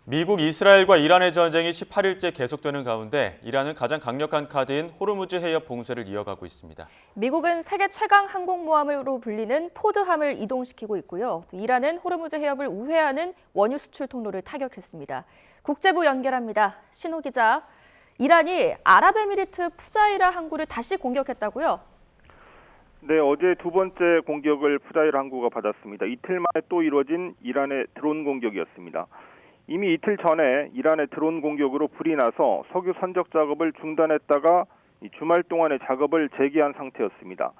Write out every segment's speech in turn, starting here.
미국, 이스라엘과 이란의 전쟁이 18일째 계속되는 가운데 이란은 가장 강력한 카드인 호르무즈 해협 봉쇄를 이어가고 있습니다. 미국은 세계 최강 항공모함으로 불리는 포드함을 이동시키고 있고요. 이란은 호르무즈 해협을 우회하는 원유 수출 통로를 타격했습니다. 국제부 연결합니다. 신호 기자, 이란이 아랍에미리트 푸자이라 항구를 다시 공격했다고요? 네, 어제 두 번째 공격을 푸자이라 항구가 받았습니다. 이틀 만에 또 이뤄진 이란의 드론 공격이었습니다. 이미 이틀 전에 이란의 드론 공격으로 불이 나서 석유 선적 작업을 중단했다가 주말 동안의 작업을 재개한 상태였습니다.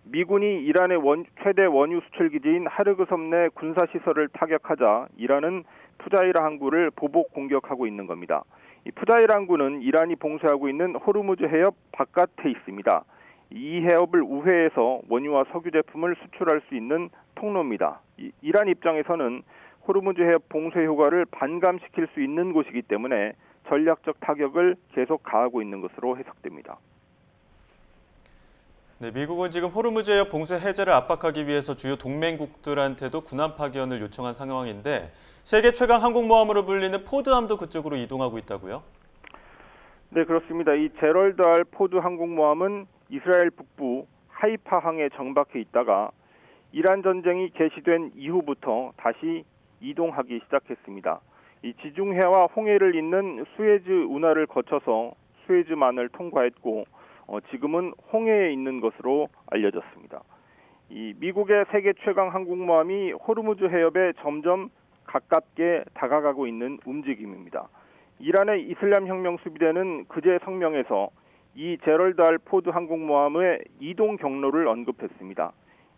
미군이 이란의 최대 원유 수출 기지인 하르그 섬 내 군사시설을 타격하자 이란은 푸자이라 항구를 보복 공격하고 있는 겁니다. 이 푸자이라 항구는 이란이 봉쇄하고 있는 호르무즈 해협 바깥에 있습니다. 이 해협을 우회해서 원유와 석유 제품을 수출할 수 있는 통로입니다. 이란 입장에서는 호르무즈 해협 봉쇄 효과를 반감시킬 수 있는 곳이기 때문에 전략적 타격을 계속 가하고 있는 것으로 해석됩니다. 네, 미국은 지금 호르무즈 해협 봉쇄 해제를 압박하기 위해서 주요 동맹국들한테도 군함 파견을 요청한 상황인데 세계 최강 항공모함으로 불리는 포드함도 그쪽으로 이동하고 있다고요? 네, 그렇습니다. 이 제럴드 알 포드 항공모함은 이스라엘 북부 하이파항에 정박해 있다가 이란 전쟁이 개시된 이후부터 다시 이동하기 시작했습니다. 이 지중해와 홍해를 잇는 수에즈 운하를 거쳐서 수에즈만을 통과했고 지금은 홍해에 있는 것으로 알려졌습니다. 이 미국의 세계 최강 항공모함이 호르무즈 해협에 점점 가깝게 다가가고 있는 움직임입니다. 이란의 이슬람 혁명 수비대는 그제 성명에서 이 제럴드 알 포드 항공모함의 이동 경로를 언급했습니다.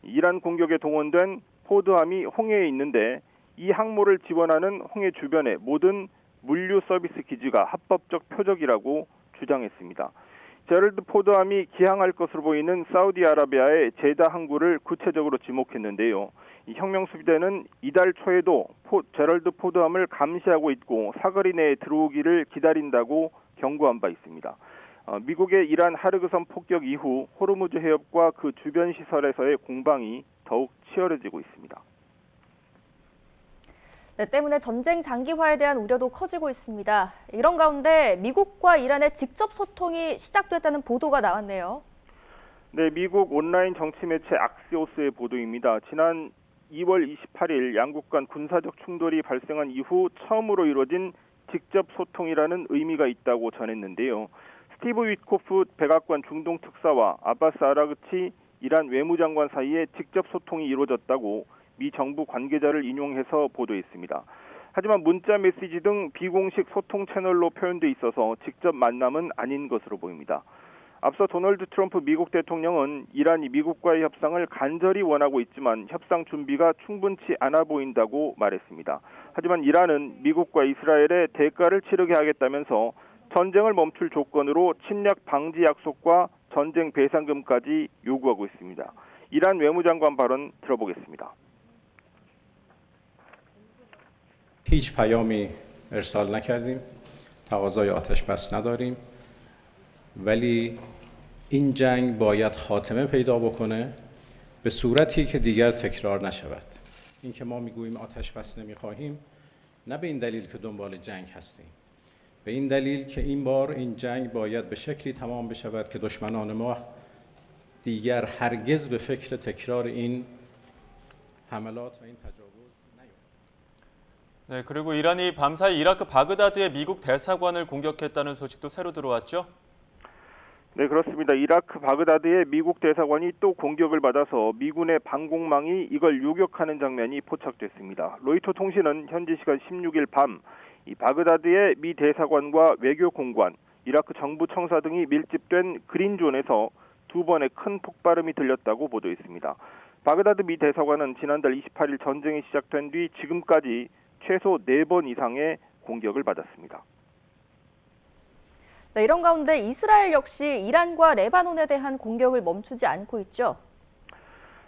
이란 공격에 동원된 포드함이 홍해에 있는데 이 항모를 지원하는 홍해 주변의 모든 물류 서비스 기지가 합법적 표적이라고 주장했습니다. 제럴드 포드함이 기항할 것으로 보이는 사우디아라비아의 제다 항구를 구체적으로 지목했는데요. 이 혁명수비대는 이달 초에도 제럴드 포드함을 감시하고 있고 사거리 내에 들어오기를 기다린다고 경고한 바 있습니다. 미국의 이란 하르그섬 폭격 이후 호르무즈 해협과 그 주변 시설에서의 공방이 더욱 치열해지고 있습니다. 네, 때문에 전쟁 장기화에 대한 우려도 커지고 있습니다. 이런 가운데 미국과 이란의 직접 소통이 시작됐다는 보도가 나왔네요. 네, 미국 온라인 정치 매체 악시오스의 보도입니다. 지난 2월 28일 양국 간 군사적 충돌이 발생한 이후 처음으로 이루어진 직접 소통이라는 의미가 있다고 전했는데요. 스티브 위트코프 백악관 중동 특사와 아바스 아라그치 이란 외무장관 사이에 직접 소통이 이루어졌다고 미 정부 관계자를 인용해서 보도했습니다. 하지만 문자 메시지 등 비공식 소통 채널로 표현돼 있어서 직접 만남은 아닌 것으로 보입니다. 앞서 도널드 트럼프 미국 대통령은 이란이 미국과의 협상을 간절히 원하고 있지만 협상 준비가 충분치 않아 보인다고 말했습니다. 하지만 이란은 미국과 이스라엘에 대가를 치르게 하겠다면서 전쟁을 멈출 조건으로 침략 방지 약속과 전쟁 배상금까지 요구하고 있습니다. 이란 외무장관 발언 들어보겠습니다. هیچ پیامی ارسال نکردیم، تقاضای آتش بس نداریم، ولی این جنگ باید خاتمه پیدا بکنه به صورتی که دیگر تکرار نشود. اینکه ما میگوییم آتش بس نمیخواهیم نه به این دلیل که دنبال جنگ هستیم، به این دلیل که این بار این جنگ باید به شکلی تمام بشود که دشمنان ما دیگر هرگز به فکر تکرار این حملات و این تجاوز 네, 그리고 이란이 밤사이 이라크 바그다드의 미국 대사관을 공격했다는 소식도 새로 들어왔죠? 네, 그렇습니다. 이라크 바그다드의 미국 대사관이 또 공격을 받아서 미군의 방공망이 이걸 요격하는 장면이 포착됐습니다. 로이터 통신은 현지 시간 16일 밤 이 바그다드의 미 대사관과 외교공관, 이라크 정부 청사 등이 밀집된 그린존에서 두 번의 큰 폭발음이 들렸다고 보도했습니다. 바그다드 미 대사관은 지난달 28일 전쟁이 시작된 뒤 지금까지 최소 4번 이상의 공격을 받았습니다. 네, 이런 가운데 이스라엘 역시 이란과 레바논에 대한 공격을 멈추지 않고 있죠.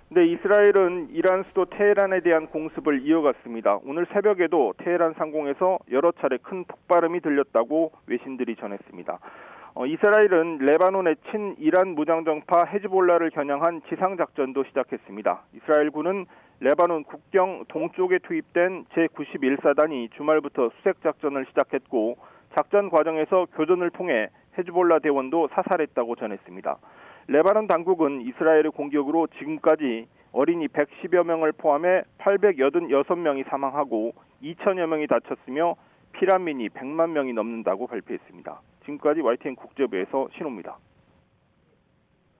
네, 이스라엘은 이란 수도 테헤란에 대한 공습을 이어갔습니다. 오늘 새벽에도 테헤란 상공에서 여러 차례 큰 폭발음이 들렸다고 외신들이 전했습니다. 이스라엘은 레바논의 친이란 무장정파 헤즈볼라를 겨냥한 지상작전도 시작했습니다. 이스라엘군은 레바논 국경 동쪽에 투입된 제91사단이 주말부터 수색작전을 시작했고 작전 과정에서 교전을 통해 헤즈볼라 대원도 사살했다고 전했습니다. 레바논 당국은 이스라엘의 공격으로 지금까지 어린이 110여 명을 포함해 886명이 사망하고 2천여 명이 다쳤으며 피난민이 100만 명이 넘는다고 발표했습니다. 지금까지 YTN 국제부에서 신호입니다.